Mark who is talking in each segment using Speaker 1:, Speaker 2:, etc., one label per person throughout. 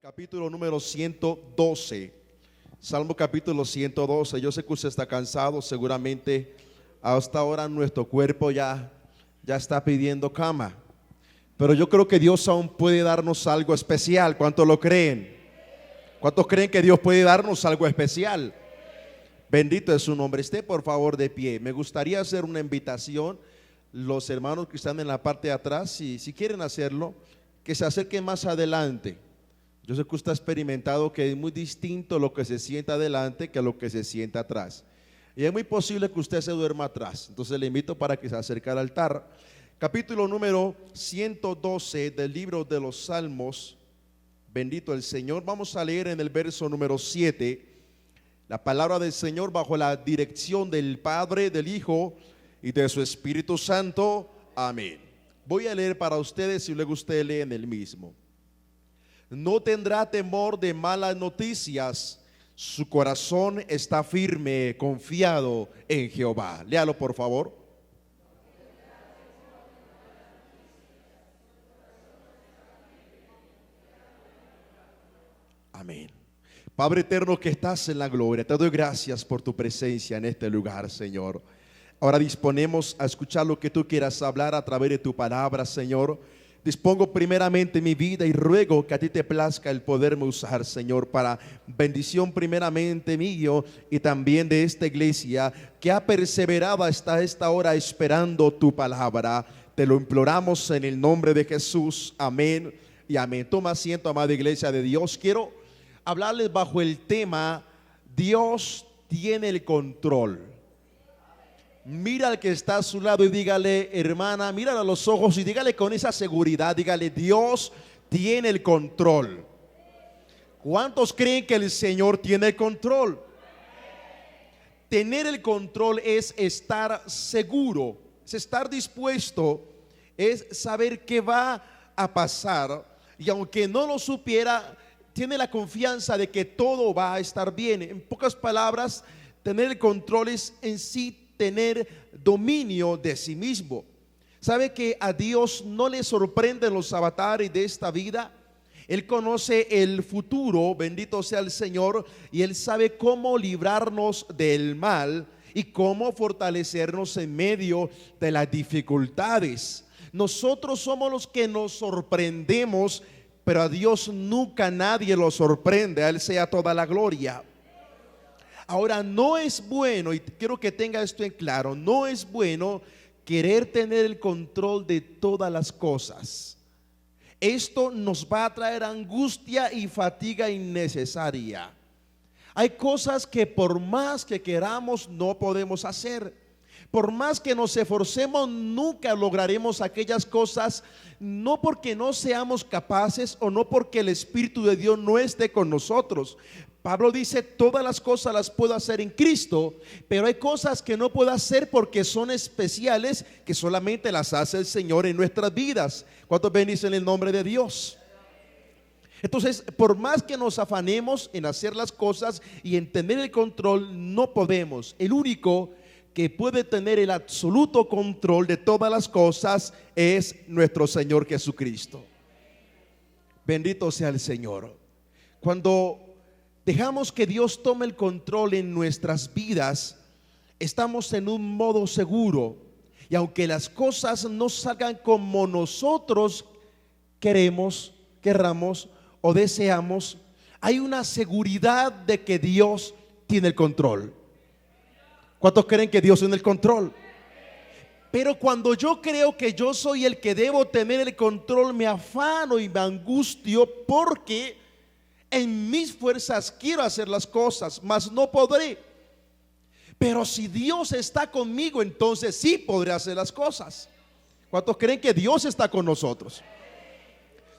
Speaker 1: Capítulo número 112. Salmo capítulo 112. Yo sé que usted está cansado, seguramente hasta ahora nuestro cuerpo ya está pidiendo cama. Pero yo creo que Dios aún puede darnos algo especial. ¿Cuántos lo creen? ¿Cuántos creen que Dios puede darnos algo especial? Bendito es su nombre. Esté por favor de pie. Me gustaría hacer una invitación. Los hermanos que están en la parte de atrás, si quieren hacerlo, que se acerquen más adelante. Yo sé que usted ha experimentado que es muy distinto lo que se sienta adelante que lo que se sienta atrás. Y es muy posible que usted se duerma atrás. Entonces le invito para que se acerque al altar. Capítulo número 112 del libro de los Salmos. Bendito el Señor. Vamos a leer en el verso número 7 la palabra del Señor bajo la dirección del Padre, del Hijo y de su Espíritu Santo. Amén. Voy a leer para ustedes y luego usted lee en el mismo. No tendrá temor de malas noticias, su corazón está firme, confiado en Jehová. Léalo por favor. Amén. Padre eterno que estás en la gloria, te doy gracias por tu presencia en este lugar, Señor. Ahora disponemos a escuchar lo que tú quieras hablar a través de tu palabra, Señor. Dispongo primeramente mi vida y ruego que a ti te plazca el poderme usar, Señor, para bendición primeramente mío y también de esta iglesia que ha perseverado hasta esta hora esperando tu palabra. Te lo imploramos en el nombre de Jesús. Amén y amén. Toma asiento, amada iglesia de Dios. Quiero hablarles bajo el tema: Dios tiene el control. Mira al que está a su lado y dígale: hermana, mírala a los ojos y dígale con esa seguridad, dígale: Dios tiene el control. ¿Cuántos creen que el Señor tiene el control? Tener el control es estar seguro, es estar dispuesto, es saber qué va a pasar, y aunque no lo supiera, tiene la confianza de que todo va a estar bien. En pocas palabras, tener el control es en sí tener dominio de sí mismo. ¿Sabe que a Dios no le sorprenden los avatares de esta vida? Él conoce el futuro, bendito sea el Señor, y Él sabe cómo librarnos del mal y cómo fortalecernos en medio de las dificultades. Nosotros somos los que nos sorprendemos, pero a Dios nunca nadie lo sorprende. A Él sea toda la gloria. Ahora, no es bueno, y quiero que tenga esto en claro, no es bueno querer tener el control de todas las cosas. Esto nos va a traer angustia y fatiga innecesaria. Hay cosas que por más que queramos no podemos hacer. Por más que nos esforcemos, nunca lograremos aquellas cosas, no porque no seamos capaces o no porque el Espíritu de Dios no esté con nosotros. Pablo dice: todas las cosas las puedo hacer en Cristo, pero hay cosas que no puedo hacer porque son especiales, que solamente las hace el Señor en nuestras vidas. ¿Cuántos bendicen el nombre de Dios? Entonces, por más que nos afanemos en hacer las cosas y en tener el control, no podemos. El único que puede tener el absoluto control de todas las cosas es nuestro Señor Jesucristo. Bendito sea el Señor. Cuando dejamos que Dios tome el control en nuestras vidas, estamos en un modo seguro. Y aunque las cosas no salgan como nosotros querramos o deseamos, hay una seguridad de que Dios tiene el control. ¿Cuántos creen que Dios tiene el control? Pero cuando yo creo que yo soy el que debo tener el control, me afano y me angustio porque en mis fuerzas quiero hacer las cosas, mas no podré. Pero si Dios está conmigo, entonces sí podré hacer las cosas. ¿Cuántos creen que Dios está con nosotros?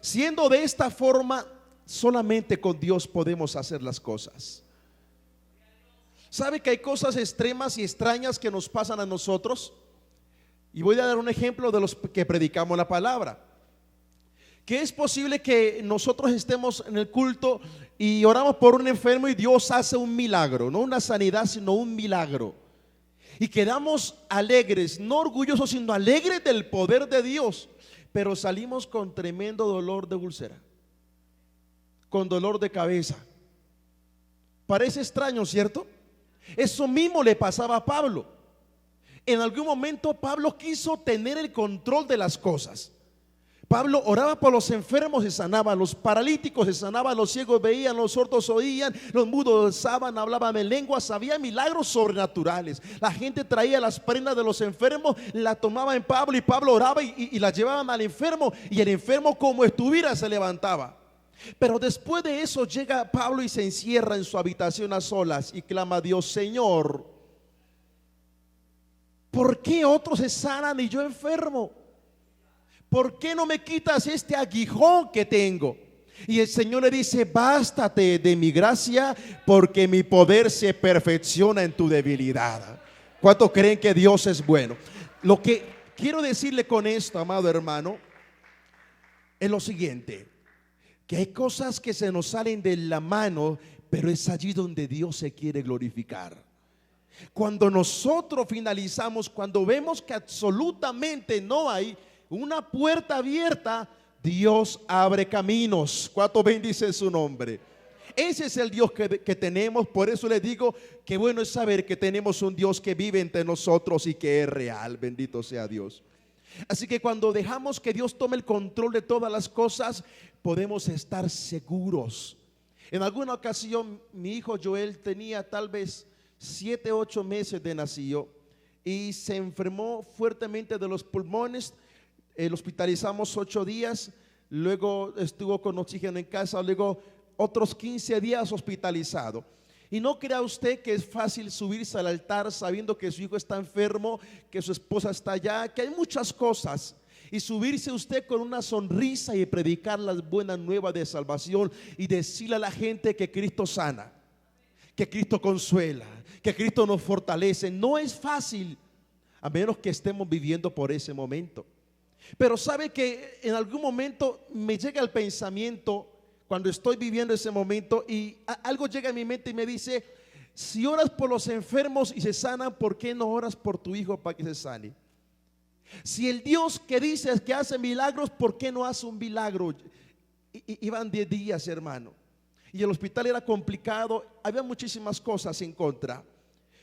Speaker 1: Siendo de esta forma, solamente con Dios podemos hacer las cosas. ¿Sabe que hay cosas extremas y extrañas que nos pasan a nosotros? Y voy a dar un ejemplo de los que predicamos la palabra. Que es posible que nosotros estemos en el culto y oramos por un enfermo y Dios hace un milagro, no una sanidad, sino un milagro. Y quedamos alegres, no orgullosos, sino alegres del poder de Dios, pero salimos con tremendo dolor de úlcera. con dolor de cabeza. Parece extraño, ¿cierto? Eso mismo le pasaba a Pablo. En algún momento Pablo quiso tener el control de las cosas. Pablo oraba por los enfermos, se sanaba, los paralíticos se sanaban, los ciegos veían, los sordos oían, los mudos danzaban, hablaban en lenguas, había milagros sobrenaturales. La gente traía las prendas de los enfermos, la tomaba en Pablo y Pablo oraba y la llevaban al enfermo, y el enfermo como estuviera se levantaba. Pero después de eso llega Pablo y se encierra en su habitación a solas y clama a Dios: Señor, ¿por qué otros se sanan y yo enfermo? ¿Por qué no me quitas este aguijón que tengo? Y el Señor le dice: bástate de mi gracia, porque mi poder se perfecciona en tu debilidad. ¿Cuántos creen que Dios es bueno? Lo que quiero decirle con esto, amado hermano, es lo siguiente: que hay cosas que se nos salen de la mano, pero es allí donde Dios se quiere glorificar. Cuando nosotros finalizamos, cuando vemos que absolutamente no hay una puerta abierta, Dios abre caminos. ¿Cuánto bendice su nombre? Ese es el Dios que tenemos. Por eso les digo que bueno es saber que tenemos un Dios que vive entre nosotros y que es real. Bendito sea Dios. Así que cuando dejamos que Dios tome el control de todas las cosas, podemos estar seguros. En alguna ocasión mi hijo Joel tenía tal vez 7, 8 meses de nacido y se enfermó fuertemente de los pulmones. Lo hospitalizamos 8 días, luego estuvo con oxígeno en casa, luego otros 15 días hospitalizado. Y no crea usted que es fácil subirse al altar sabiendo que su hijo está enfermo, que su esposa está allá, que hay muchas cosas. Y subirse usted con una sonrisa y predicar las buenas nuevas de salvación y decirle a la gente que Cristo sana, que Cristo consuela, que Cristo nos fortalece. No es fácil, a menos que estemos viviendo por ese momento. Pero sabe que en algún momento me llega el pensamiento, cuando estoy viviendo ese momento, y algo llega a mi mente y me dice: si oras por los enfermos y se sanan, ¿por qué no oras por tu hijo para que se sane? Si el Dios que dices que hace milagros, ¿por qué no hace un milagro? Iban 10 días, hermano, y el hospital era complicado, había muchísimas cosas en contra.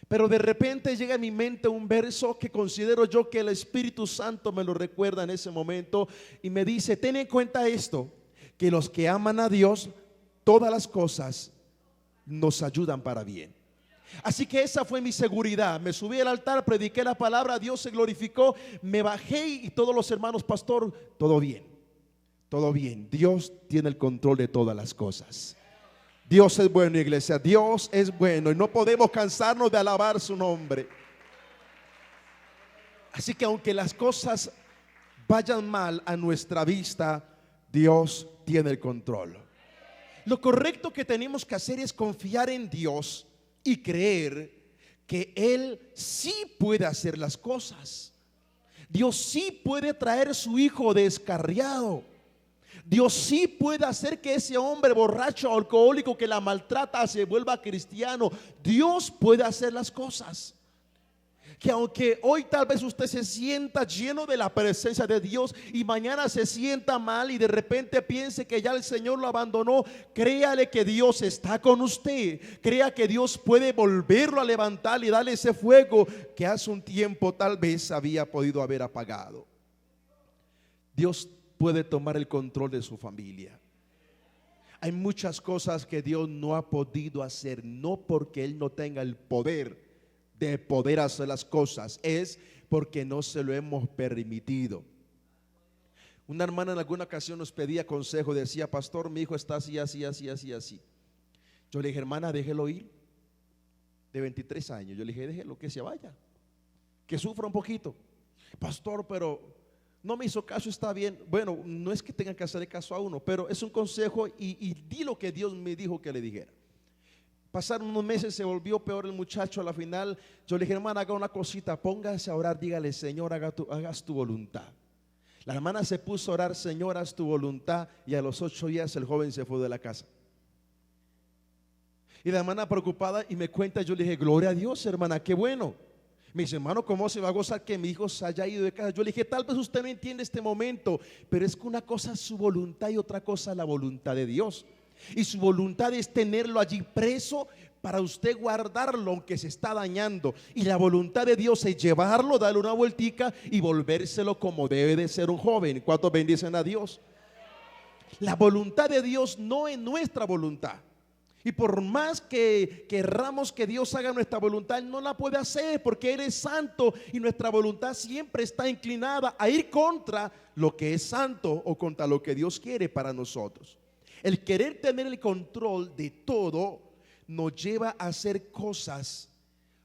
Speaker 1: Pero de repente llega a mi mente un verso que considero yo que el Espíritu Santo me lo recuerda en ese momento y me dice: ten en cuenta esto, que los que aman a Dios, todas las cosas nos ayudan para bien. Así que esa fue mi seguridad. Me subí al altar, prediqué la palabra, Dios se glorificó, me bajé y todos los hermanos: pastor, todo bien, todo bien. Dios tiene el control de todas las cosas. Dios es bueno, iglesia, Dios es bueno y no podemos cansarnos de alabar su nombre. Así que aunque las cosas vayan mal a nuestra vista, Dios tiene el control. Lo correcto que tenemos que hacer es confiar en Dios y creer que Él sí puede hacer las cosas. Dios sí puede traer su hijo descarriado. Dios sí puede hacer que ese hombre borracho o alcohólico que la maltrata se vuelva cristiano. Dios puede hacer las cosas. Que aunque hoy tal vez usted se sienta lleno de la presencia de Dios y mañana se sienta mal y de repente piense que ya el Señor lo abandonó, créale que Dios está con usted. Crea que Dios puede volverlo a levantar y darle ese fuego que hace un tiempo tal vez había podido haber apagado. Dios puede tomar el control de su familia. Hay muchas cosas que Dios no ha podido hacer, no porque Él no tenga el poder de poder hacer las cosas, es porque no se lo hemos permitido. Una hermana en alguna ocasión nos pedía consejo, decía: pastor, mi hijo está así, así, así, así, así. Yo le dije: hermana, déjelo ir, de 23 años. Yo le dije: déjelo que se vaya, que sufra un poquito. Pastor, pero no me hizo caso, está bien. Bueno, no es que tenga que hacerle caso a uno, pero es un consejo y di lo que Dios me dijo que le dijera. Pasaron unos meses, se volvió peor el muchacho. A la final yo le dije: hermana, haga una cosita, póngase a orar, dígale: Señor, hagas tu voluntad. La hermana se puso a orar: Señor, haz tu voluntad. Y a los 8 días el joven se fue de la casa. Y la hermana preocupada y me cuenta, yo le dije: gloria a Dios, hermana, qué bueno. Me dice: hermano, ¿cómo se va a gozar que mi hijo se haya ido de casa? Yo le dije: tal vez usted no entiende este momento, pero es que una cosa es su voluntad y otra cosa la voluntad de Dios. Y su voluntad es tenerlo allí preso para usted guardarlo aunque se está dañando. Y la voluntad de Dios es llevarlo, darle una vueltica y volvérselo como debe de ser un joven. ¿Cuántos bendicen a Dios? La voluntad de Dios no es nuestra voluntad. Y por más que querramos que Dios haga nuestra voluntad, Él no la puede hacer porque Él es santo y nuestra voluntad siempre está inclinada a ir contra lo que es santo o contra lo que Dios quiere para nosotros. El querer tener el control de todo nos lleva a hacer cosas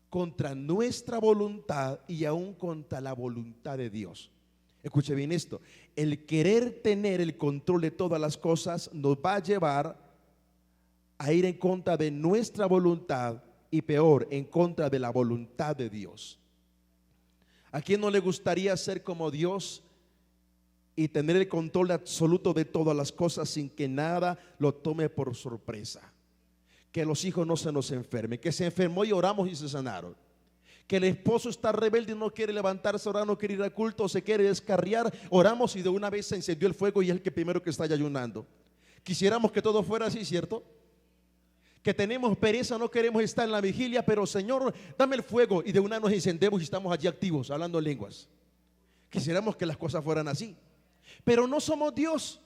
Speaker 1: contra nuestra voluntad y aún contra la voluntad de Dios. Escuche bien esto: el querer tener el control de todas las cosas nos va a llevar a ir en contra de nuestra voluntad y peor, en contra de la voluntad de Dios. ¿A quién no le gustaría ser como Dios y tener el control absoluto de todas las cosas sin que nada lo tome por sorpresa? Que los hijos no se nos enfermen, que se enfermó y oramos y se sanaron. Que el esposo está rebelde y no quiere levantarse, orar, no quiere ir al culto, se quiere descarriar, oramos y de una vez se encendió el fuego y es el que primero que está ayunando. Quisiéramos que todo fuera así, ¿cierto? Que tenemos pereza, no queremos estar en la vigilia, pero Señor, dame el fuego, y de una nos encendemos y estamos allí activos, hablando en lenguas. Quisiéramos que las cosas fueran así, pero no somos Dios.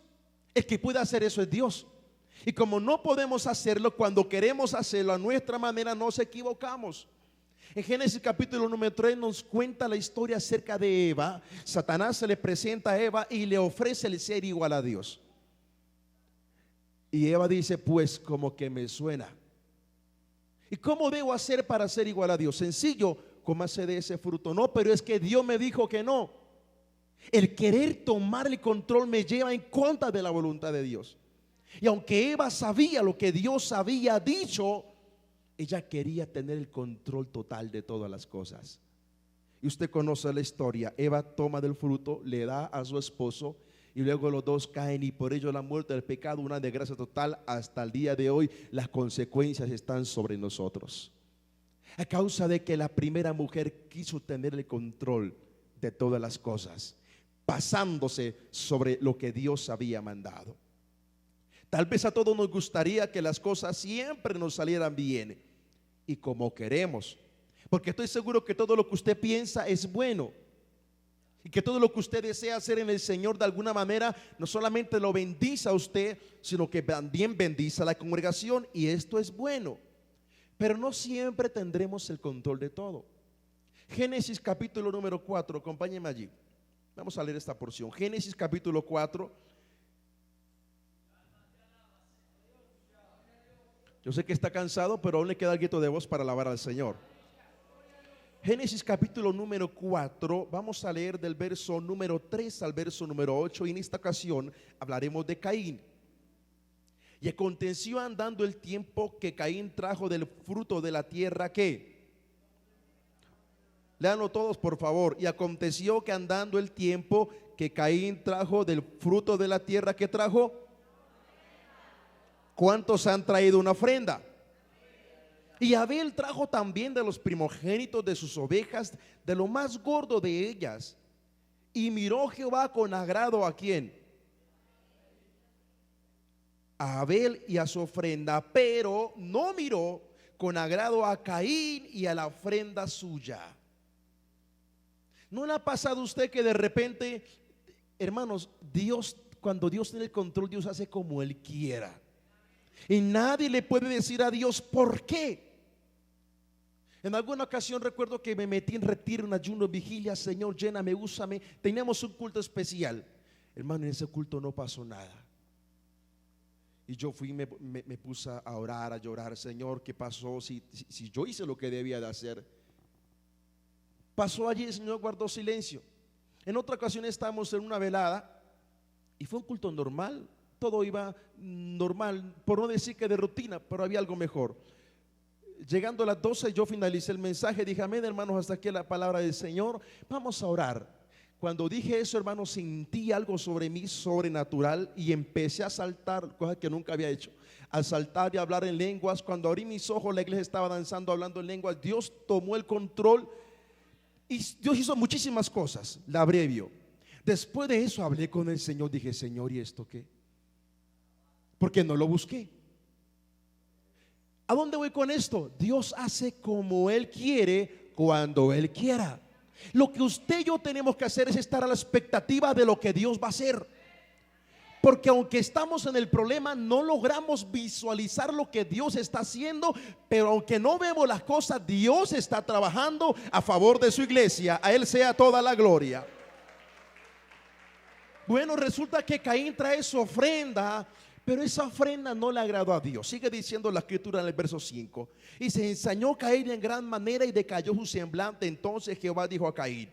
Speaker 1: El que puede hacer eso es Dios. Y como no podemos hacerlo, cuando queremos hacerlo a nuestra manera, nos equivocamos. En Génesis capítulo número 3 nos cuenta la historia acerca de Eva. Satanás se le presenta a Eva y le ofrece el ser igual a Dios. Y Eva dice, pues como que me suena. ¿Y cómo debo hacer para ser igual a Dios? Sencillo, cómase de ese fruto. No, pero es que Dios me dijo que no. El querer tomar el control me lleva en contra de la voluntad de Dios. Y aunque Eva sabía lo que Dios había dicho, ella quería tener el control total de todas las cosas. Y usted conoce la historia. Eva toma del fruto, le da a su esposo y luego los dos caen, y por ello la muerte del pecado, una desgracia total. Hasta el día de hoy las consecuencias están sobre nosotros, a causa de que la primera mujer quiso tener el control de todas las cosas, pasándose sobre lo que Dios había mandado. Tal vez a todos nos gustaría que las cosas siempre nos salieran bien y como queremos, porque estoy seguro que todo lo que usted piensa es bueno y que todo lo que usted desea hacer en el Señor de alguna manera no solamente lo bendice a usted, sino que también bendice a la congregación, y esto es bueno. Pero no siempre tendremos el control de todo. Génesis capítulo número 4, acompáñenme allí. Vamos a leer esta porción. Génesis capítulo 4. Yo sé que está cansado, pero aún le queda algo de voz para alabar al Señor. Génesis capítulo número 4, vamos a leer del verso número 3 al verso número 8, y en esta ocasión hablaremos de Caín. Y aconteció andando el tiempo que Caín trajo del fruto de la tierra, ¿qué? Léanlo todos, por favor. Y aconteció que andando el tiempo que Caín trajo del fruto de la tierra, ¿qué trajo? ¿Cuántos han traído una ofrenda? Y Abel trajo también de los primogénitos de sus ovejas, de lo más gordo de ellas. Y miró Jehová con agrado ¿a quién? A Abel y a su ofrenda, pero no miró con agrado a Caín y a la ofrenda suya. ¿No le ha pasado a usted que de repente, hermanos, Dios, cuando Dios tiene el control, Dios hace como Él quiera? Y nadie le puede decir a Dios por qué. En alguna ocasión recuerdo que me metí en retiro, en ayuno, vigilia. Señor, lléname, úsame. Teníamos un culto especial. Hermano, en ese culto no pasó nada. Y yo fui y me puse a orar, a llorar. Señor, ¿qué pasó? Si yo hice lo que debía de hacer. Pasó allí, el Señor guardó silencio. En otra ocasión estábamos en una velada y fue un culto normal. Todo iba normal, por no decir que de rutina, pero había algo mejor. Llegando a las 12 yo finalicé el mensaje. Dije, amén, hermanos, hasta aquí la palabra del Señor. Vamos a orar. Cuando dije eso, hermanos, sentí algo sobre mí sobrenatural y empecé a saltar, cosa que nunca había hecho, a saltar y a hablar en lenguas. Cuando abrí mis ojos, la iglesia estaba danzando, hablando en lenguas. Dios tomó el control y Dios hizo muchísimas cosas. La abrevio. Después de eso hablé con el Señor. Dije, Señor, ¿y esto qué? Porque no lo busqué. ¿A dónde voy con esto? Dios hace como Él quiere, cuando Él quiera. Lo que usted y yo tenemos que hacer es estar a la expectativa de lo que Dios va a hacer. Porque aunque estamos en el problema, no logramos visualizar lo que Dios está haciendo. Pero aunque no vemos las cosas, Dios está trabajando a favor de su iglesia. A Él sea toda la gloria. Bueno, resulta que Caín trae su ofrenda, pero esa ofrenda no le agradó a Dios. Sigue diciendo la escritura en el verso 5. Y se ensañó Caín en gran manera y decayó su semblante. Entonces Jehová dijo a Caín: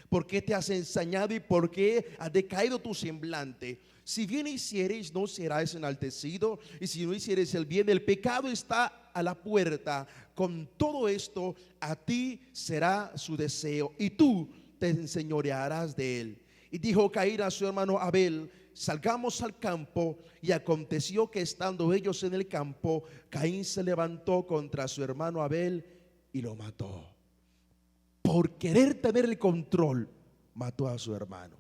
Speaker 1: ¿por qué te has ensañado y por qué ha decaído tu semblante? Si bien hicieres, no serás enaltecido, y si no hicieres el bien, el pecado está a la puerta. Con todo esto, a ti será su deseo, y tú te enseñorearás de él. Y dijo Caín a su hermano Abel: salgamos al campo. Y aconteció que estando ellos en el campo, Caín se levantó contra su hermano Abel y lo mató. Por querer tener el control, mató a su hermano,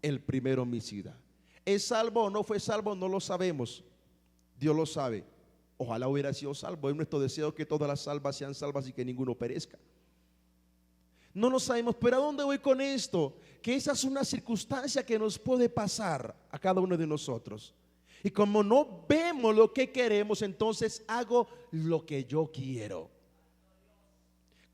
Speaker 1: el primer homicida. ¿Es salvo o no fue salvo? No lo sabemos. Dios lo sabe. Ojalá hubiera sido salvo. Es nuestro deseo que todas las almas sean salvas y que ninguno perezca. No lo sabemos, pero ¿a dónde voy con esto? Que esa es una circunstancia que nos puede pasar a cada uno de nosotros. Y como no vemos lo que queremos, entonces hago lo que yo quiero.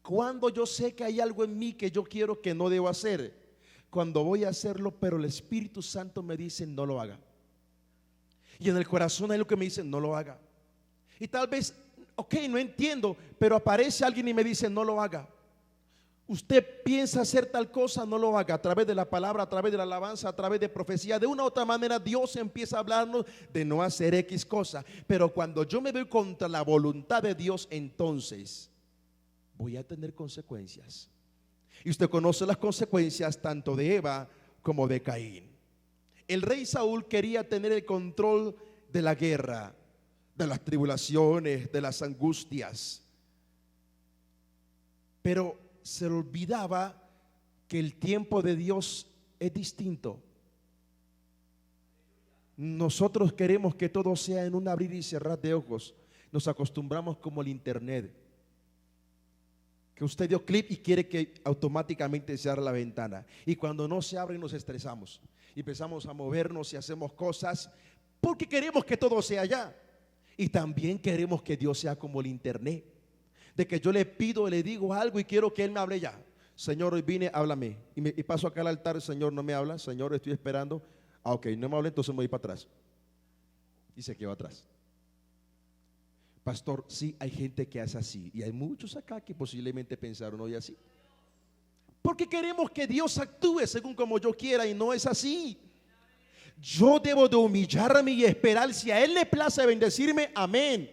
Speaker 1: Cuando yo sé que hay algo en mí que yo quiero que no debo hacer, cuando voy a hacerlo, pero el Espíritu Santo me dice no lo haga. Y en el corazón hay lo que me dice no lo haga. Y tal vez, ok, no entiendo, pero aparece alguien y me dice no lo haga. Usted piensa hacer tal cosa, no lo haga. A través de la palabra, a través de la alabanza, a través de profecía, de una u otra manera Dios empieza a hablarnos de no hacer X cosa. Pero cuando yo me voy contra la voluntad de Dios, entonces voy a tener consecuencias. Y usted conoce las consecuencias tanto de Eva como de Caín. El rey Saúl quería tener el control de la guerra, de las tribulaciones, de las angustias, pero se olvidaba que el tiempo de Dios es distinto. Nosotros queremos que todo sea en un abrir y cerrar de ojos. Nos acostumbramos como el internet, que usted dio clic y quiere que automáticamente se abra la ventana, y cuando no se abre nos estresamos y empezamos a movernos y hacemos cosas porque queremos que todo sea allá. Y también queremos que Dios sea como el internet, de que yo le pido, le digo algo y quiero que Él me hable ya. Señor, hoy vine, háblame. Y paso acá al altar, Señor, no me habla. Señor, estoy esperando. Ok, no me habla, entonces me voy para atrás. Y se quedó atrás. Pastor, sí, hay gente que hace así. Y hay muchos acá que posiblemente pensaron hoy así. Porque queremos que Dios actúe según como yo quiera, y no es así. Yo debo de humillarme y esperar. Si a Él le place bendecirme, amén.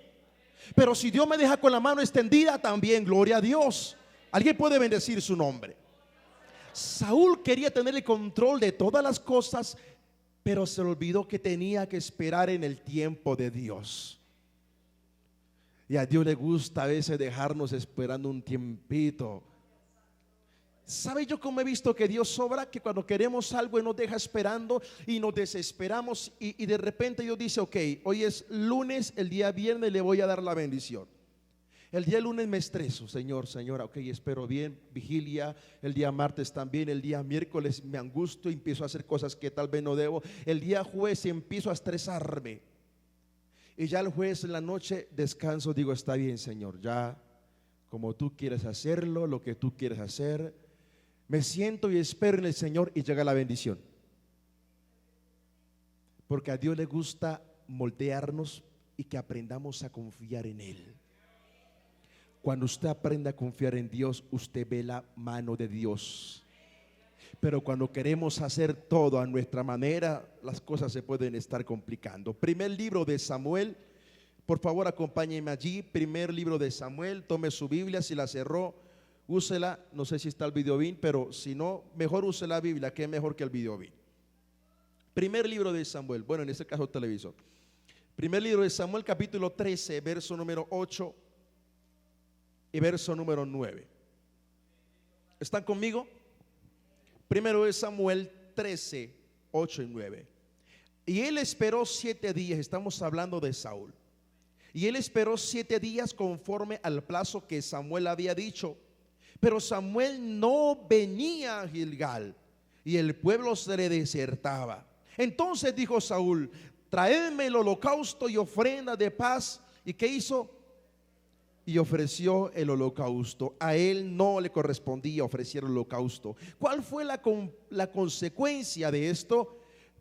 Speaker 1: Pero si Dios me deja con la mano extendida, también gloria a Dios. Alguien puede bendecir su nombre. Saúl quería tener el control de todas las cosas, pero se olvidó que tenía que esperar en el tiempo de Dios. Y a Dios le gusta a veces dejarnos esperando un tiempito. ¿Sabe yo cómo he visto que Dios obra? Que cuando queremos algo Él nos deja esperando y nos desesperamos, y de repente Dios dice: ok, hoy es lunes, el día viernes le voy a dar la bendición. El día lunes me estreso, Señor, señora, ok, espero bien, vigilia. El día martes también, el día miércoles me angustio y empiezo a hacer cosas que tal vez no debo. El día jueves empiezo a estresarme. Y ya el jueves en la noche descanso, digo: está bien, Señor, ya como tú quieres hacerlo, lo que tú quieres hacer. Me siento y espero en el Señor, y llega la bendición. Porque a Dios le gusta moldearnos y que aprendamos a confiar en Él. Cuando usted aprende a confiar en Dios, usted ve la mano de Dios. Pero cuando queremos hacer todo a nuestra manera, las cosas se pueden estar complicando. Primer libro de Samuel, por favor acompáñenme allí. Primer libro de Samuel, tome su Biblia, si la cerró, úsela. No sé si está el videobin, pero si no, mejor use la Biblia, que es mejor que el videobin. Primer libro de Samuel, bueno, en este caso televisor. Primer libro de Samuel, capítulo 13, verso número 8 y verso número 9. ¿Están conmigo? Primero de Samuel 13, 8 y 9. Y él esperó 7 días, estamos hablando de Saúl, Y él esperó 7 días conforme al plazo que Samuel había dicho. Pero Samuel no venía a Gilgal y el pueblo se le desertaba. Entonces dijo Saúl: traedme el holocausto y ofrenda de paz. ¿Y qué hizo? Y ofreció el holocausto. A él no le correspondía ofrecer el holocausto. ¿Cuál fue la consecuencia de esto?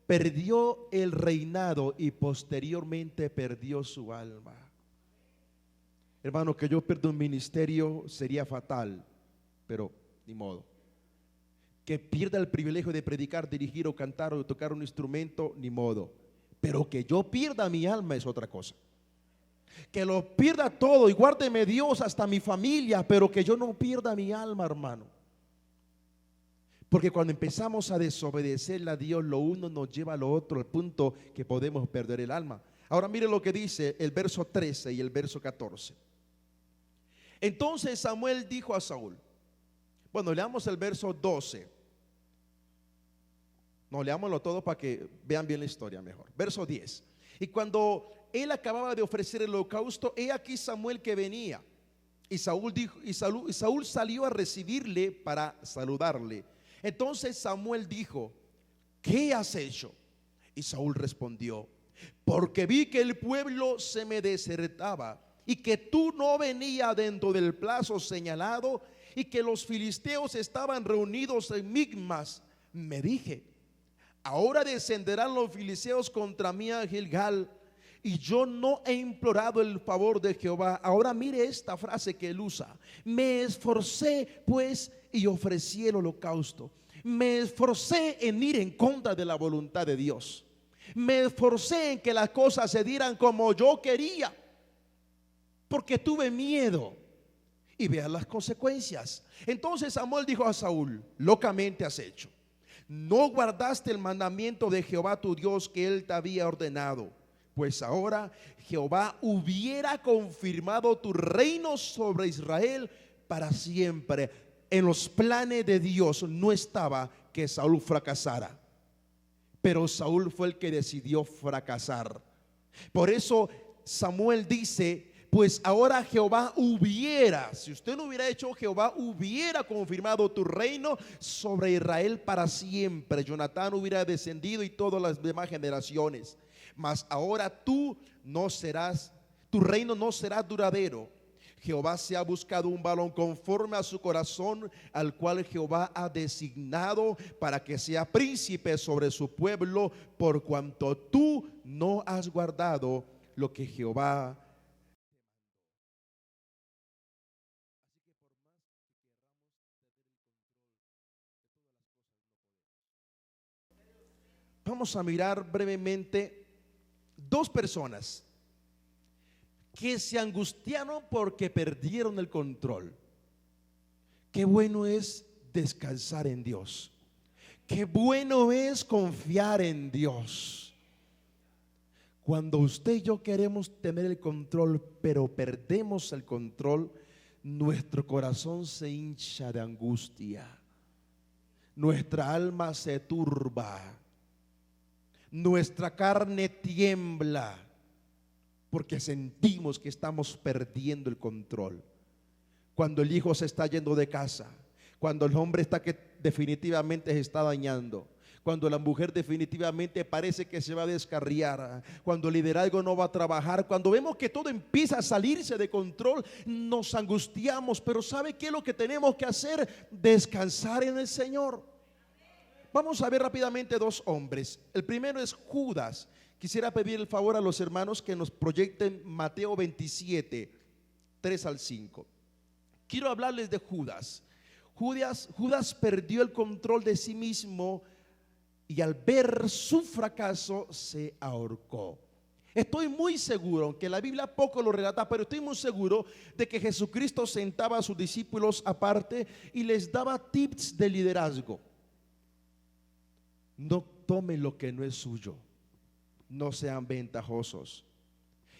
Speaker 1: Perdió el reinado y posteriormente perdió su alma. Hermano, que yo pierda un ministerio sería fatal, pero ni modo. Que pierda el privilegio de predicar, dirigir o cantar o tocar un instrumento, ni modo. Pero que yo pierda mi alma es otra cosa. Que lo pierda todo y guárdeme Dios hasta mi familia, pero que yo no pierda mi alma, hermano. Porque cuando empezamos a desobedecerle a Dios, lo uno nos lleva a lo otro, al punto que podemos perder el alma. Ahora mire lo que dice el verso 13 y el verso 14. Entonces Samuel dijo a Saúl, bueno, leamos el verso 12. No, leámoslo todo para que vean bien la historia mejor. Verso 10. Y cuando él acababa de ofrecer el holocausto, he aquí Samuel que venía. Y Saúl salió a recibirle para saludarle. Entonces Samuel dijo: ¿qué has hecho? Y Saúl respondió: porque vi que el pueblo se me desertaba y que tú no venías dentro del plazo señalado y que los filisteos estaban reunidos en Migmas. Me dije: ahora descenderán los filisteos contra mí a Gilgal, y yo no he implorado el favor de Jehová. Ahora mire esta frase que él usa: me esforcé pues y ofrecí el holocausto. Me esforcé en ir en contra de la voluntad de Dios. Me esforcé en que las cosas se dieran como yo quería, porque tuve miedo. Y vean las consecuencias. Entonces Samuel dijo a Saúl: locamente has hecho. No guardaste el mandamiento de Jehová tu Dios que él te había ordenado. Pues ahora Jehová hubiera confirmado tu reino sobre Israel para siempre. En los planes de Dios no estaba que Saúl fracasara, pero Saúl fue el que decidió fracasar. Por eso Samuel dice: pues ahora Jehová hubiera, si usted no hubiera hecho, Jehová hubiera confirmado tu reino sobre Israel para siempre. Jonatán hubiera descendido y todas las demás generaciones. Mas ahora tú no serás, tu reino no será duradero. Jehová se ha buscado un varón conforme a su corazón, al cual Jehová ha designado para que sea príncipe sobre su pueblo, por cuanto tú no has guardado lo que Jehová. Vamos a mirar brevemente dos personas que se angustiaron porque perdieron el control. Qué bueno es descansar en Dios. Qué bueno es confiar en Dios. Cuando usted y yo queremos tener el control, pero perdemos el control, nuestro corazón se hincha de angustia. Nuestra alma se turba. Nuestra carne tiembla, porque sentimos que estamos perdiendo el control. Cuando el hijo se está yendo de casa, cuando el hombre está que definitivamente se está dañando, cuando la mujer definitivamente parece que se va a descarriar, cuando el liderazgo no va a trabajar, cuando vemos que todo empieza a salirse de control, nos angustiamos. Pero ¿sabe qué es lo que tenemos que hacer? Descansar en el Señor. Vamos a ver rápidamente dos hombres. El primero es Judas. Quisiera pedir el favor a los hermanos que nos proyecten Mateo 27, 3 al 5. Quiero hablarles de Judas. Judas perdió el control de sí mismo y al ver su fracaso se ahorcó. Estoy muy seguro, aunque la Biblia poco lo relata, pero estoy muy seguro de que Jesucristo sentaba a sus discípulos aparte y les daba tips de liderazgo. No tomen lo que no es suyo. No sean ventajosos.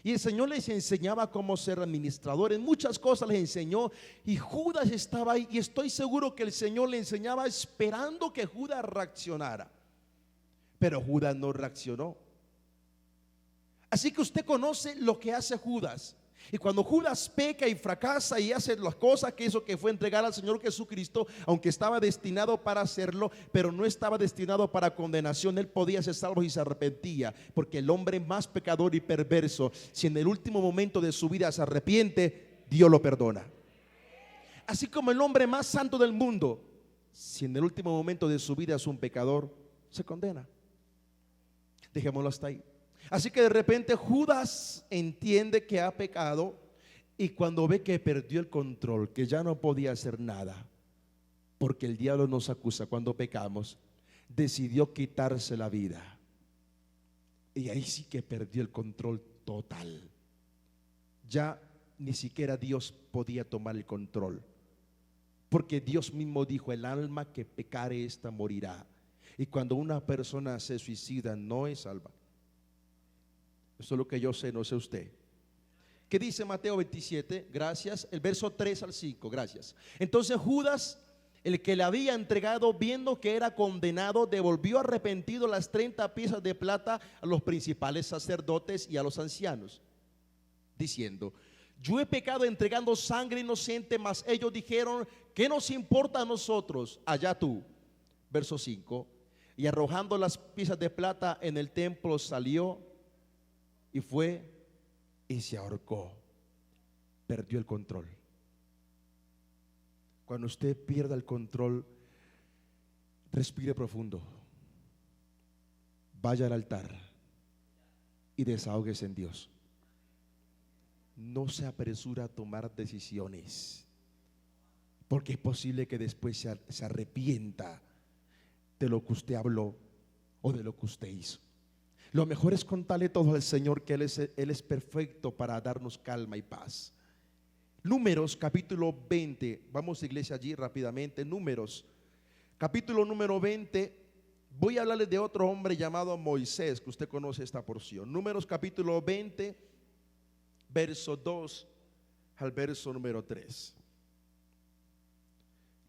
Speaker 1: Y el Señor les enseñaba cómo ser administradores. Muchas cosas les enseñó. Y Judas estaba ahí. Y estoy seguro que el Señor le enseñaba esperando que Judas reaccionara. Pero Judas no reaccionó. Así que usted conoce lo que hace Judas. Y cuando Judas peca y fracasa y hace las cosas que hizo, que fue entregar al Señor Jesucristo, aunque estaba destinado para hacerlo, pero no estaba destinado para condenación, él podía ser salvo y se arrepentía. Porque el hombre más pecador y perverso, si en el último momento de su vida se arrepiente, Dios lo perdona. Así como el hombre más santo del mundo, si en el último momento de su vida es un pecador, se condena. Dejémoslo hasta ahí. Así que de repente Judas entiende que ha pecado, y cuando ve que perdió el control, que ya no podía hacer nada, porque el diablo nos acusa cuando pecamos, decidió quitarse la vida. Y ahí sí que perdió el control total. Ya ni siquiera Dios podía tomar el control, porque Dios mismo dijo: el alma que pecare, esta morirá. Y cuando una persona se suicida, no es salva. Eso es lo que yo sé, no sé usted. ¿Qué dice Mateo 27? Gracias. El verso 3 al 5, gracias. Entonces Judas, el que le había entregado, viendo que era condenado, devolvió arrepentido las 30 piezas de plata a los principales sacerdotes y a los ancianos, diciendo: yo he pecado entregando sangre inocente. Mas ellos dijeron: ¿qué nos importa a nosotros? Allá tú. Verso 5. Y arrojando las piezas de plata en el templo, salió y fue y se ahorcó. Perdió el control. Cuando usted pierda el control, respire profundo, vaya al altar y desahóguese en Dios. No se apresura a tomar decisiones, porque es posible que después se arrepienta de lo que usted habló o de lo que usted hizo. Lo mejor es contarle todo al Señor, que Él es perfecto para darnos calma y paz. Números capítulo 20. Vamos, iglesia, allí rápidamente. Números capítulo número 20. Voy a hablarles de otro hombre llamado Moisés, que usted conoce esta porción. Números capítulo 20, verso 2 al verso número 3.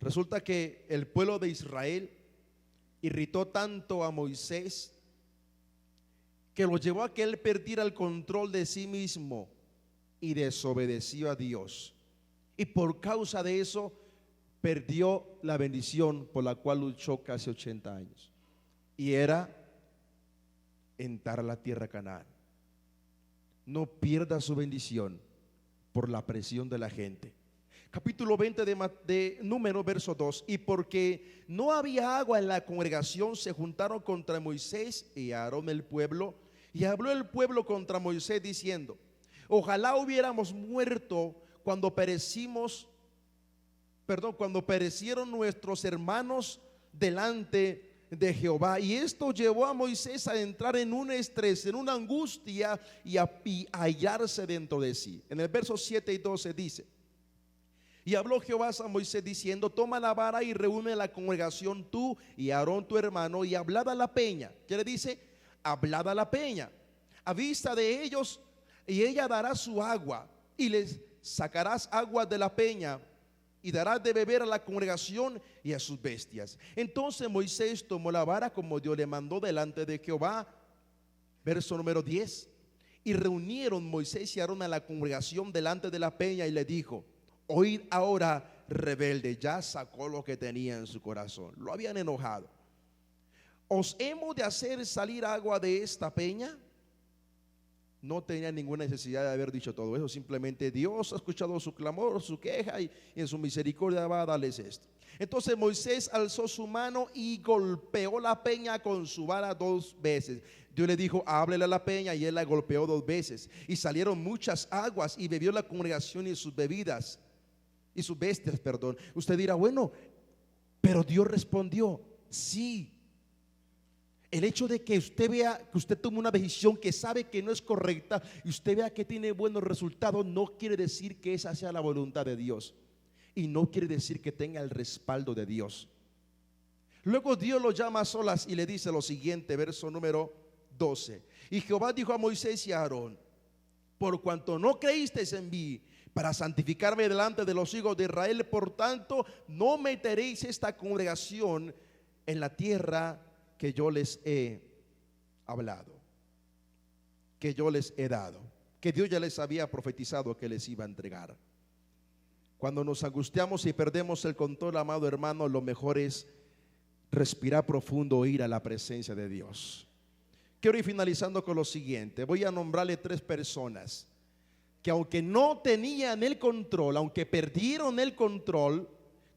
Speaker 1: Resulta que el pueblo de Israel irritó tanto a Moisés que lo llevó a que él perdiera el control de sí mismo y desobedeció a Dios. Y por causa de eso perdió la bendición por la cual luchó casi 80 años. Y era entrar a la tierra de Canaán. No pierda su bendición por la presión de la gente. Capítulo 20 de Números, verso 2. Y porque no había agua en la congregación, se juntaron contra Moisés y Aarón el pueblo. Y habló el pueblo contra Moisés diciendo: ojalá hubiéramos muerto cuando cuando perecieron nuestros hermanos delante de Jehová. Y esto llevó a Moisés a entrar en un estrés, en una angustia, y a hallarse dentro de sí. En el verso 7 y 12 dice: y habló Jehová a Moisés diciendo: toma la vara y reúne la congregación, tú y Aarón tu hermano, y hablad a la peña. ¿Qué le dice? Hablad a la peña a vista de ellos, y ella dará su agua, y les sacarás agua de la peña, y darás de beber a la congregación y a sus bestias. Entonces Moisés tomó la vara como Dios le mandó delante de Jehová. Verso número 10. Y reunieron Moisés y Aarón a la congregación delante de la peña, y le dijo: oíd ahora, rebelde. Ya sacó lo que tenía en su corazón, lo habían enojado. ¿Os hemos de hacer salir agua de esta peña? No tenía ninguna necesidad de haber dicho todo eso. Simplemente Dios ha escuchado su clamor, su queja, y en su misericordia va a darles esto. Entonces Moisés alzó su mano y golpeó la peña con su vara 2 veces. Dios le dijo: háblele a la peña, y él la golpeó 2 veces. Y salieron muchas aguas, y bebió la congregación y sus bebidas y sus bestias, perdón. Usted dirá: bueno, pero Dios respondió. Sí. El hecho de que usted vea que usted toma una decisión que sabe que no es correcta, y usted vea que tiene buenos resultados, no quiere decir que esa sea la voluntad de Dios, y no quiere decir que tenga el respaldo de Dios. Luego Dios lo llama a solas y le dice lo siguiente, verso número 12. Y Jehová dijo a Moisés y a Aarón: por cuanto no creísteis en mí para santificarme delante de los hijos de Israel, por tanto no meteréis esta congregación en la tierra que yo les he hablado. que yo les he dado, que Dios ya les había profetizado que les iba a entregar. Cuando nos angustiamos y perdemos el control, amado hermano, lo mejor es respirar profundo e ir a la presencia de Dios. Quiero ir finalizando con lo siguiente. Voy a nombrarle 3 personas que, aunque no tenían el control, aunque perdieron el control,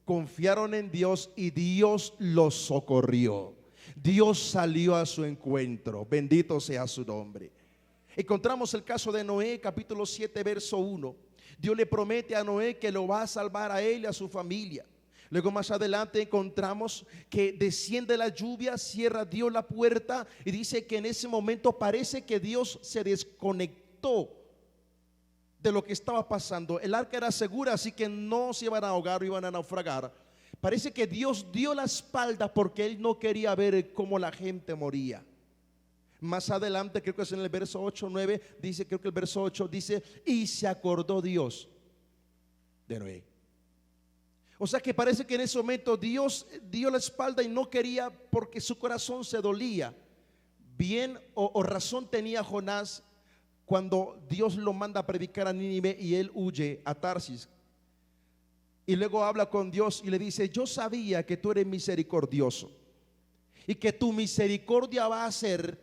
Speaker 1: confiaron en Dios y Dios los socorrió. Dios salió a su encuentro. Bendito sea su nombre. Encontramos el caso de Noé, capítulo 7, verso 1. Dios le promete a Noé que lo va a salvar a él y a su familia. Luego más adelante encontramos que desciende la lluvia, cierra Dios la puerta y dice que en ese momento parece que Dios se desconectó de lo que estaba pasando. El arca era segura, así que no se iban a ahogar o iban a naufragar. Parece que Dios dio la espalda porque Él no quería ver cómo la gente moría. Más adelante, creo que es en el verso 8, 9, dice, creo que el verso 8 dice, y se acordó Dios de Noé. O sea que parece que en ese momento Dios dio la espalda y no quería, porque su corazón se dolía. Bien o razón tenía Jonás cuando Dios lo manda a predicar a Nínive y él huye a Tarsis. Y luego habla con Dios y le dice, yo sabía que tú eres misericordioso y que tu misericordia va a hacer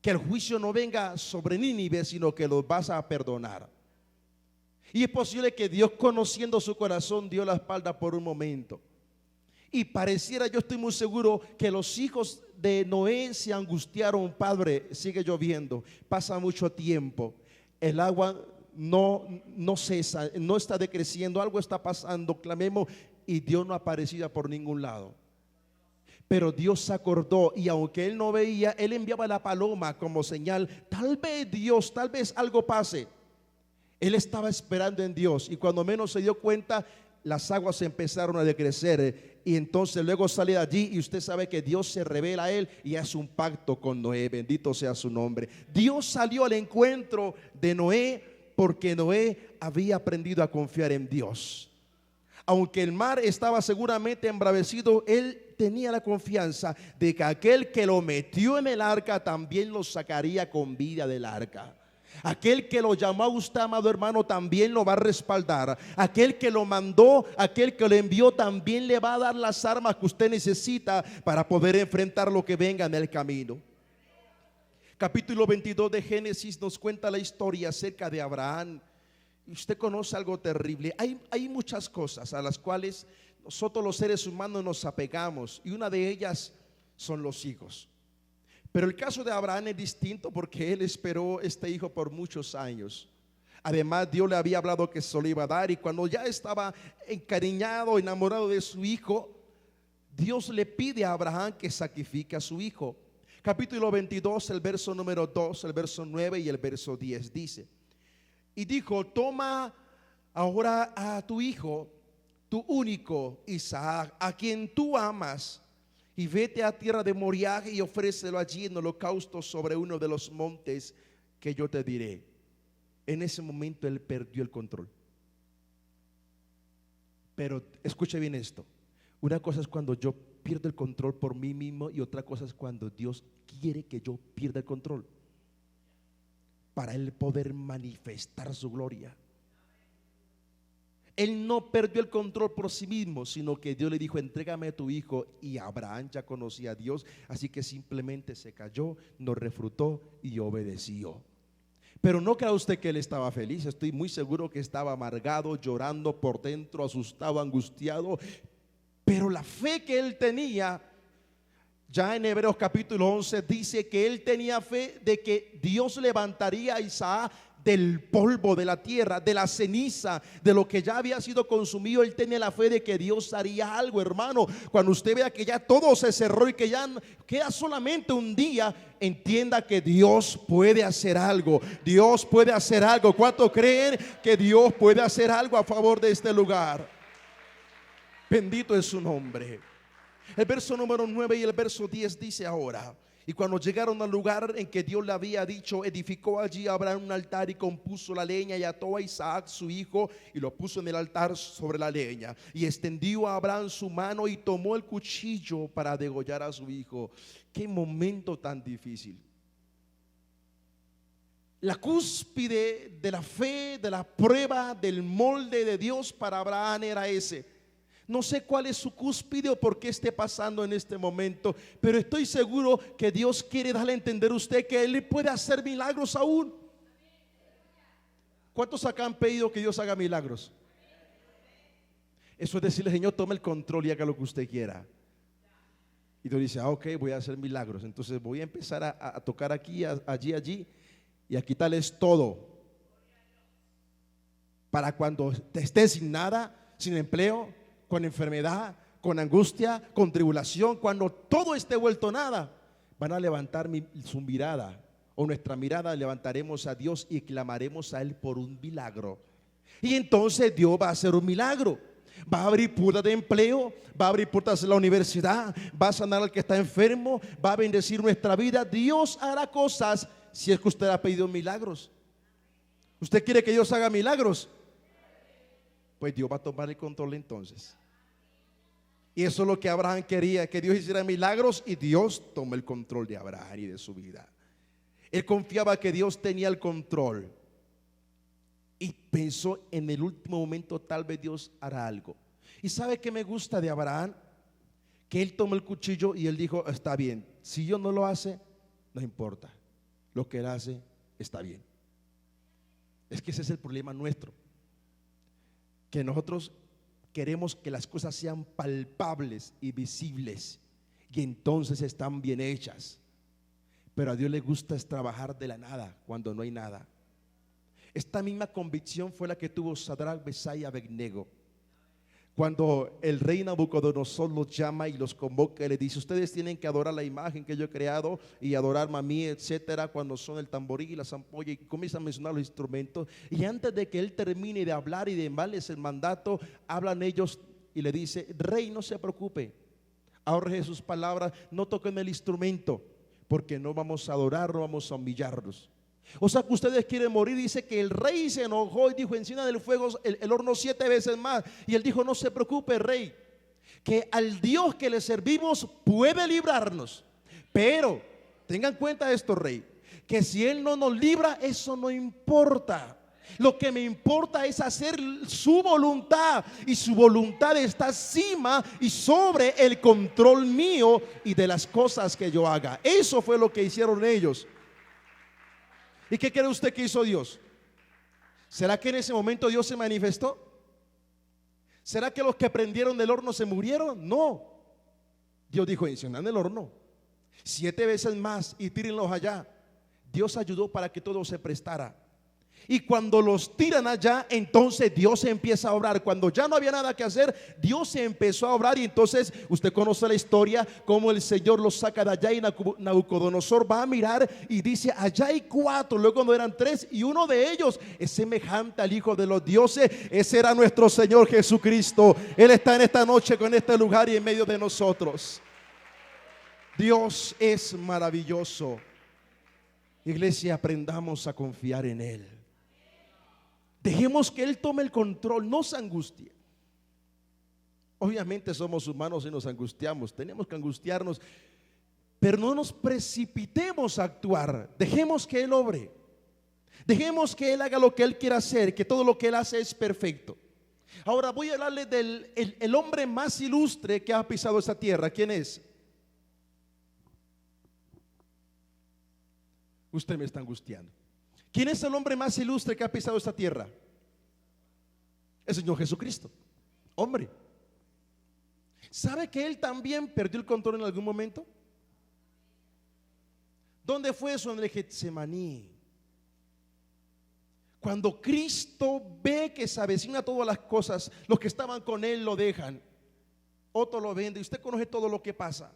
Speaker 1: que el juicio no venga sobre Nínive, sino que los vas a perdonar. Y es posible que Dios, conociendo su corazón, dio la espalda por un momento. Y pareciera, yo estoy muy seguro que los hijos de Noé se angustiaron. Padre, sigue lloviendo, pasa mucho tiempo, el agua no cesa, no está decreciendo, algo está pasando, clamemos, y Dios no aparecía por ningún lado. Pero Dios se acordó, y aunque él no veía, él enviaba la paloma como señal. Tal vez Dios, tal vez algo pase. Él estaba esperando en Dios, y cuando menos se dio cuenta, las aguas empezaron a decrecer. Y entonces luego sale de allí, y usted sabe que Dios se revela a él y hace un pacto con Noé. Bendito sea su nombre. Dios salió al encuentro de Noé porque Noé había aprendido a confiar en Dios. Aunque el mar estaba seguramente embravecido, él tenía la confianza de que aquel que lo metió en el arca también lo sacaría con vida del arca. Aquel que lo llamó a usted, amado hermano, también lo va a respaldar. Aquel que lo mandó, aquel que lo envió, también le va a dar las armas que usted necesita para poder enfrentar lo que venga en el camino. Capítulo 22 de Génesis nos cuenta la historia acerca de Abraham. Usted conoce algo terrible. Hay muchas cosas a las cuales nosotros los seres humanos nos apegamos, y una de ellas son los hijos. Pero el caso de Abraham es distinto porque él esperó este hijo por muchos años. Además, Dios le había hablado que se lo iba a dar, y cuando ya estaba encariñado, enamorado de su hijo, Dios le pide a Abraham que sacrifique a su hijo. Capítulo 22, el verso número 2, el verso 9 y el verso 10 dice: y dijo, toma ahora a tu hijo, tu único Isaac, a quien tú amas, y vete a tierra de Moriah y ofrécelo allí en holocausto sobre uno de los montes que yo te diré. En ese momento él perdió el control. Pero escuche bien esto. Una cosa es cuando yo pierdo el control por mí mismo, y otra cosa es cuando Dios quiere que yo pierda el control para él poder manifestar su gloria. Él no perdió el control por sí mismo, sino que Dios le dijo, entrégame a tu hijo. Y Abraham ya conocía a Dios, así que simplemente se cayó, no refrutó y obedeció. Pero no crea usted que él estaba feliz. Estoy muy seguro que estaba amargado, llorando por dentro, asustado, angustiado. Pero la fe que él tenía, ya en Hebreos capítulo 11 dice que él tenía fe de que Dios levantaría a Isaac del polvo de la tierra, de la ceniza, de lo que ya había sido consumido. Él tenía la fe de que Dios haría algo, hermano. Cuando usted vea que ya todo se cerró y que ya queda solamente un día, entienda que Dios puede hacer algo. Dios puede hacer algo. ¿Cuántos creen que Dios puede hacer algo a favor de este lugar? Bendito es su nombre. El verso número 9 y el verso 10 dice ahora: y cuando llegaron al lugar en que Dios le había dicho, edificó allí Abraham un altar y compuso la leña, y ató a Isaac su hijo y lo puso en el altar sobre la leña. Y extendió a Abraham su mano y tomó el cuchillo para degollar a su hijo. Qué momento tan difícil. La cúspide de la fe, de la prueba, del molde de Dios para Abraham era ese. No sé cuál es su cúspide o por qué esté pasando en este momento, pero estoy seguro que Dios quiere darle a entender a usted que Él puede hacer milagros aún. ¿Cuántos acá han pedido que Dios haga milagros? Eso es decirle: Señor, tome el control y haga lo que usted quiera. Y Dios dice: ok, voy a hacer milagros. Entonces voy a empezar a tocar aquí, allí y a quitarles todo. Para cuando estés sin nada, sin empleo, con enfermedad, con angustia, con tribulación, cuando todo esté vuelto nada, van a levantar su mirada, o nuestra mirada levantaremos a Dios y clamaremos a Él por un milagro. Y entonces Dios va a hacer un milagro. Va a abrir puertas de empleo, va a abrir puertas de la universidad, va a sanar al que está enfermo, va a bendecir nuestra vida. Dios hará cosas si es que usted ha pedido milagros. ¿Usted quiere que Dios haga milagros? Pues Dios va a tomar el control entonces. Y eso es lo que Abraham quería, que Dios hiciera milagros, y Dios tomó el control de Abraham y de su vida. Él confiaba que Dios tenía el control y pensó: en el último momento tal vez Dios hará algo. ¿Y sabe qué me gusta de Abraham? Que él tomó el cuchillo y él dijo: está bien, si Dios no lo hace, no importa, lo que Él hace está bien. Es que ese es el problema nuestro, que nosotros queremos que las cosas sean palpables y visibles, y entonces están bien hechas. Pero a Dios le gusta es trabajar de la nada, cuando no hay nada. Esta misma convicción fue la que tuvo Sadrach, Mesach y Abednego. Cuando el rey Nabucodonosor los llama y los convoca y le dice: ustedes tienen que adorar la imagen que yo he creado y adorarme a mí, etcétera. Cuando son el tamborí y la zampolla, y comienzan a mencionar los instrumentos, y antes de que él termine de hablar y de darles el mandato, hablan ellos y le dice: rey, no se preocupe, ahorre sus palabras, no toquen el instrumento, porque no vamos a adorar, no vamos a humillarnos. O sea que ustedes quieren morir. Dice que el rey se enojó y dijo: encienda del fuego el horno 7 veces más. Y él dijo: no se preocupe, rey, que al Dios que le servimos puede librarnos. Pero tengan en cuenta esto, rey, que si Él no nos libra, eso no importa. Lo que me importa es hacer su voluntad, y su voluntad está encima y sobre el control mío y de las cosas que yo haga. Eso fue lo que hicieron ellos. ¿Y qué cree usted que hizo Dios? ¿Será que en ese momento Dios se manifestó? ¿Será que los que prendieron del horno se murieron? No. Dios dijo: enciendan el horno 7 veces más y tírenlos allá. Dios ayudó para que todo se prestara. Y cuando los tiran allá, entonces Dios empieza a obrar. Cuando ya no había nada que hacer, Dios se empezó a obrar. Y entonces usted conoce la historia, cómo el Señor los saca de allá, y Nabucodonosor va a mirar y dice: allá hay 4, luego no eran 3, y uno de ellos es semejante al Hijo de los dioses. Ese era nuestro Señor Jesucristo. Él está en esta noche con este lugar y en medio de nosotros. Dios es maravilloso. Iglesia, aprendamos a confiar en Él. Dejemos que Él tome el control, no se angustie. Obviamente somos humanos y nos angustiamos, tenemos que angustiarnos, pero no nos precipitemos a actuar. Dejemos que Él obre, dejemos que Él haga lo que Él quiera hacer, que todo lo que Él hace es perfecto. Ahora voy a hablarle del el hombre más ilustre que ha pisado esta tierra. ¿Quién es? Usted me está angustiando. ¿Quién es el hombre más ilustre que ha pisado esta tierra? El Señor Jesucristo, hombre. ¿Sabe que Él también perdió el control en algún momento? ¿Dónde fue eso? En el Getsemaní. Cuando Cristo ve que se avecina todas las cosas, los que estaban con Él lo dejan, otro lo vende. Y usted conoce todo lo que pasa.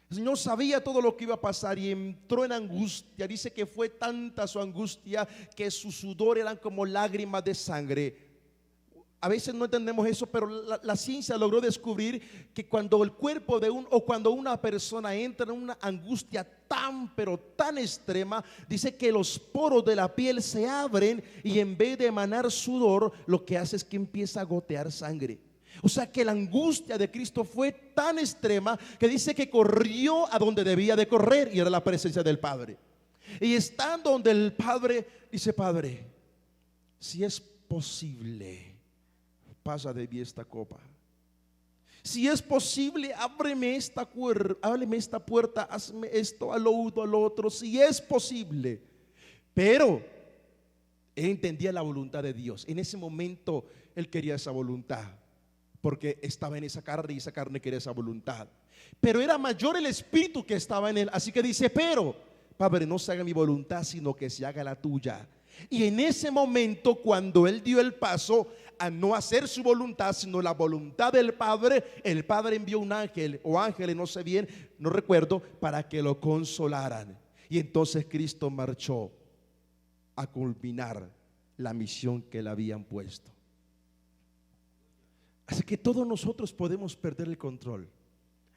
Speaker 1: El Señor sabía todo lo que iba a pasar y entró en angustia. Dice que fue tanta su angustia que su sudor eran como lágrimas de sangre. A veces no entendemos eso, pero la ciencia logró descubrir que cuando el cuerpo de cuando una persona entra en una angustia tan pero tan extrema, dice que los poros de la piel se abren y en vez de emanar sudor, lo que hace es que empieza a gotear sangre. O sea que la angustia de Cristo fue tan extrema que dice que corrió a donde debía de correr, y era la presencia del Padre. Y estando donde el padre, dice: Padre, si es posible, pasa de mí esta copa. Si es posible, ábreme esta puerta, hazme esto, a lo uno, a lo otro, si es posible. Pero él entendía la voluntad de Dios. En ese momento él quería esa voluntad, porque estaba en esa carne y esa carne quería esa voluntad. Pero era mayor el espíritu que estaba en él. Así que dice: pero, Padre, no se haga mi voluntad, sino que se haga la tuya. Y en ese momento, cuando él dio el paso a no hacer su voluntad, sino la voluntad del Padre, el Padre envió un ángel o ángeles, no sé bien, no recuerdo, para que lo consolaran. Y entonces Cristo marchó a culminar la misión que le habían puesto. Así que todos nosotros podemos perder el control.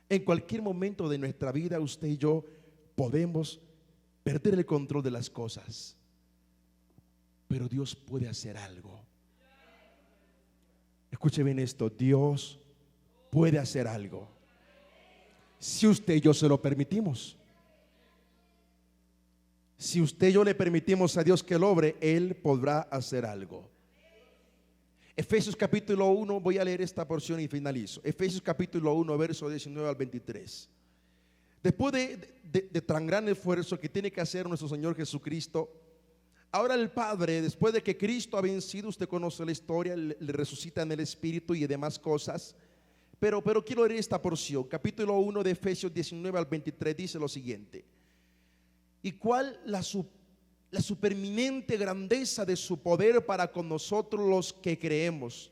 Speaker 1: En cualquier momento de nuestra vida, usted y yo podemos perder el control de las cosas. Pero Dios puede hacer algo. Escuche bien esto: Dios puede hacer algo si usted y yo se lo permitimos. Si usted y yo le permitimos a Dios que lo obre, Él podrá hacer algo. Efesios capítulo 1, voy a leer esta porción y finalizo. Efesios capítulo 1, verso 19 al 23. Después de tan gran esfuerzo que tiene que hacer nuestro Señor Jesucristo, ahora el Padre, después de que Cristo ha vencido, usted conoce la historia, le resucita en el Espíritu y demás cosas. Pero quiero leer esta porción. Capítulo 1 de Efesios 19 al 23 dice lo siguiente: y cuál la superminente grandeza de su poder para con nosotros los que creemos,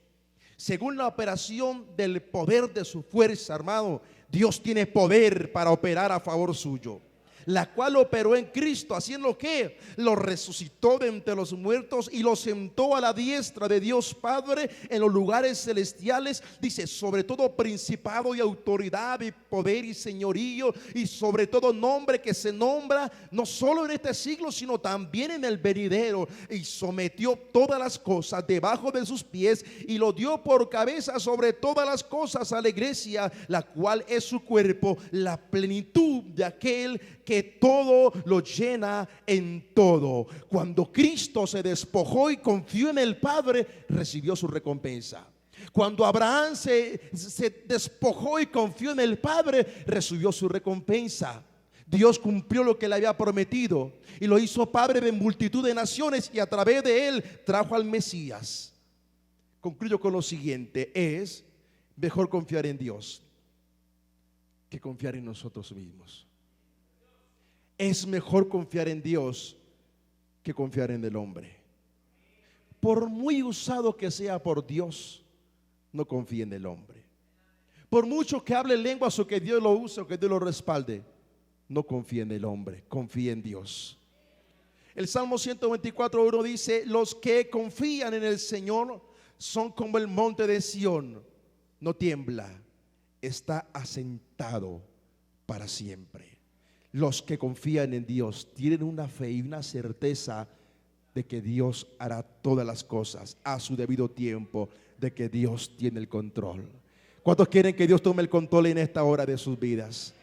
Speaker 1: según la operación del poder de su fuerza. Hermano, Dios tiene poder para operar a favor suyo, la cual operó en Cristo, haciendo que lo resucitó de entre los muertos y lo sentó a la diestra de Dios Padre en los lugares celestiales. Dice: sobre todo principado y autoridad y poder y señorío, y sobre todo nombre que se nombra no solo en este siglo, sino también en el venidero. Y sometió todas las cosas debajo de sus pies, y lo dio por cabeza sobre todas las cosas a la iglesia, la cual es su cuerpo, la plenitud de aquel que todo lo llena en todo. Cuando Cristo se despojó y confió en el Padre, recibió su recompensa. Cuando Abraham se despojó y confió en el Padre, recibió su recompensa. Dios cumplió lo que le había prometido y lo hizo padre de multitud de naciones, y a través de él trajo al Mesías. Concluyo con lo siguiente: es mejor confiar en Dios que confiar en nosotros mismos. Es mejor confiar en Dios que confiar en el hombre. Por muy usado que sea por Dios, no confíe en el hombre. Por mucho que hable lenguas o que Dios lo use o que Dios lo respalde, no confíe en el hombre, confíe en Dios. El Salmo 124:1 dice: los que confían en el Señor son como el monte de Sión, no tiembla, está asentado para siempre. Los que confían en Dios tienen una fe y una certeza de que Dios hará todas las cosas a su debido tiempo, de que Dios tiene el control. ¿Cuántos quieren que Dios tome el control en esta hora de sus vidas?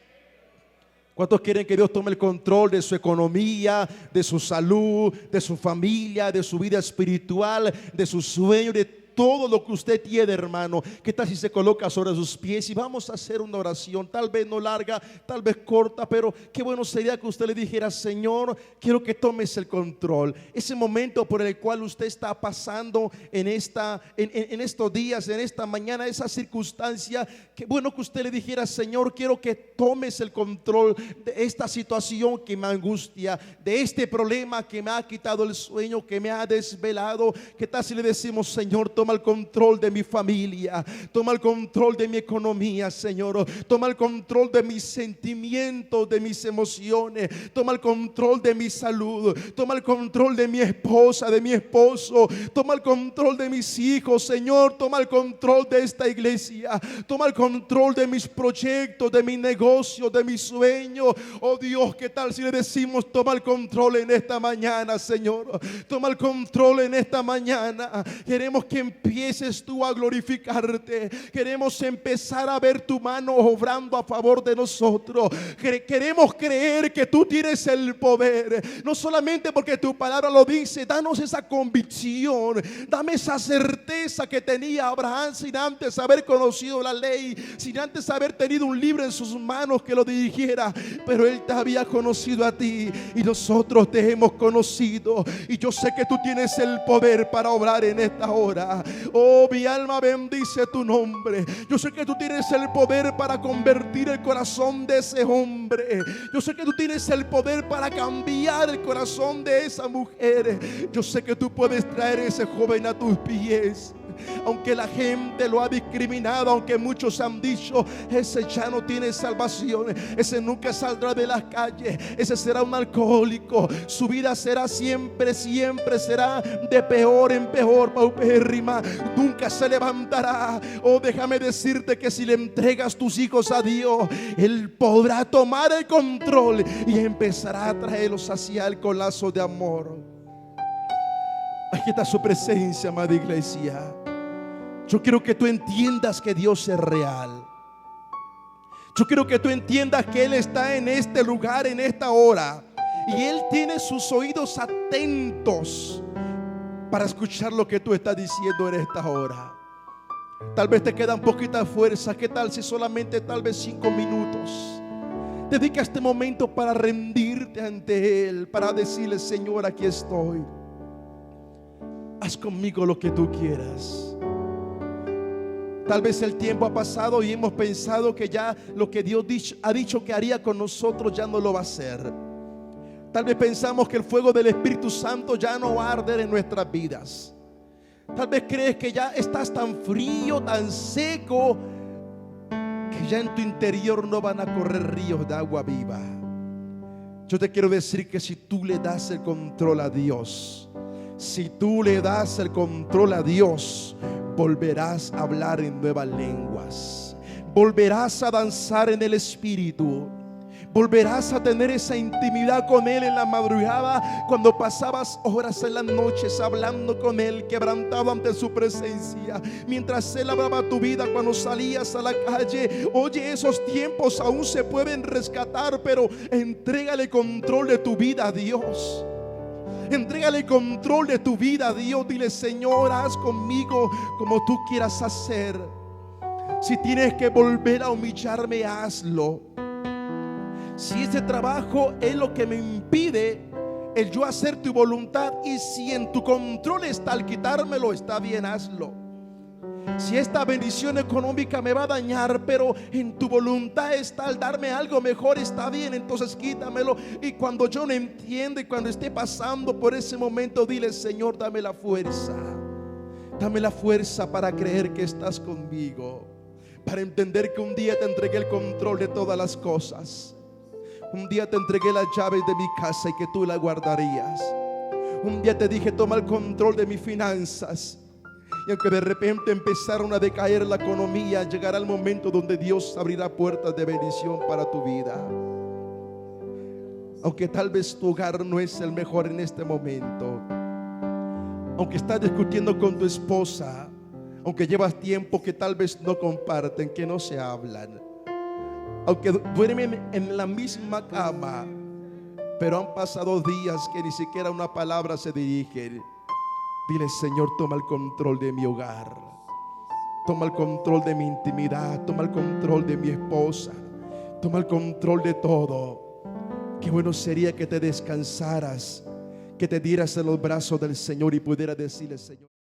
Speaker 1: ¿Cuántos quieren que Dios tome el control de su economía, de su salud, de su familia, de su vida espiritual, de sus sueños, de todo lo que usted tiene, hermano? ¿Qué tal si se coloca sobre sus pies y vamos a hacer una oración? Tal vez no larga, tal vez corta, pero qué bueno sería que usted le dijera: Señor, quiero que tomes el control. Ese momento por el cual usted está pasando en estos días, en esta mañana, esa circunstancia, qué bueno que usted le dijera: Señor, quiero que tomes el control de esta situación que me angustia, de este problema que me ha quitado el sueño, que me ha desvelado. ¿Qué tal si le decimos: Señor, toma el control de mi familia, toma el control de mi economía, Señor, toma el control de mis sentimientos, de mis emociones, toma el control de mi salud, toma el control de mi esposa, de mi esposo, toma el control de mis hijos, Señor, toma el control de esta iglesia, toma el control de mis proyectos, de mi negocio, de mis sueños. Oh Dios, ¿qué tal si le decimos: toma el control en esta mañana, Señor, toma el control en esta mañana? Queremos que empieces tú a glorificarte. Queremos empezar a ver tu mano obrando a favor de nosotros. Queremos creer que tú tienes el poder, no solamente porque tu palabra lo dice. Danos esa convicción, dame esa certeza que tenía Abraham sin antes haber conocido la ley, sin antes haber tenido un libro en sus manos que lo dirigiera. Pero él te había conocido a ti y nosotros te hemos conocido, y yo sé que tú tienes el poder para obrar en esta hora. Oh, mi alma bendice tu nombre. Yo sé que tú tienes el poder para convertir el corazón de ese hombre. Yo sé que tú tienes el poder para cambiar el corazón de esa mujer. Yo sé que tú puedes traer ese joven a tus pies. Aunque la gente lo ha discriminado, aunque muchos han dicho: ese ya no tiene salvación, ese nunca saldrá de las calles, ese será un alcohólico, su vida será siempre será de peor en peor, paupérrima, nunca se levantará. Oh, déjame decirte que si le entregas tus hijos a Dios, Él podrá tomar el control y empezará a traerlos hacia Él con lazos de amor. Aquí está su presencia, amada iglesia. Yo quiero que tú entiendas que Dios es real. Yo quiero que tú entiendas que Él está en este lugar, en esta hora, y Él tiene sus oídos atentos para escuchar lo que tú estás diciendo en esta hora. Tal vez te queda un poquita de fuerza. ¿Qué tal si solamente tal vez 5 minutos dedica este momento para rendirte ante Él, para decirle: Señor, aquí estoy, haz conmigo lo que tú quieras. Tal vez el tiempo ha pasado y hemos pensado que ya lo que Dios ha dicho que haría con nosotros ya no lo va a hacer. Tal vez pensamos que el fuego del Espíritu Santo ya no va a arder en nuestras vidas. Tal vez crees que ya estás tan frío, tan seco, que ya en tu interior no van a correr ríos de agua viva. Yo te quiero decir que si tú le das el control a Dios, si tú le das el control a Dios, volverás a hablar en nuevas lenguas, volverás a danzar en el Espíritu, volverás a tener esa intimidad con Él en la madrugada, cuando pasabas horas en las noches hablando con Él, quebrantado ante su presencia, mientras Él hablaba tu vida cuando salías a la calle. Oye, esos tiempos aún se pueden rescatar, pero entrégale control de tu vida a Dios. Entrégale control de tu vida a Dios. Dile: Señor, haz conmigo como tú quieras hacer. Si tienes que volver a humillarme, hazlo. Si ese trabajo es lo que me impide el yo hacer tu voluntad, y si en tu control está el quitármelo, está bien, hazlo. Si esta bendición económica me va a dañar, pero en tu voluntad está el darme algo mejor, está bien, entonces quítamelo. Y cuando yo no entienda y cuando esté pasando por ese momento, dile: Señor, dame la fuerza. Dame la fuerza para creer que estás conmigo, para entender que un día te entregué el control de todas las cosas. Un día te entregué las llaves de mi casa y que tú las guardarías. Un día te dije: toma el control de mis finanzas. Y aunque de repente empezaron a decaer la economía, llegará el momento donde Dios abrirá puertas de bendición para tu vida. Aunque tal vez tu hogar no es el mejor en este momento, aunque estás discutiendo con tu esposa, aunque llevas tiempo que tal vez no comparten, que no se hablan, aunque duermen en la misma cama, pero han pasado días que ni siquiera una palabra se dirigen, dile: Señor, toma el control de mi hogar, toma el control de mi intimidad, toma el control de mi esposa, toma el control de todo. Qué bueno sería que te descansaras, que te dieras en los brazos del Señor y pudieras decirle: Señor.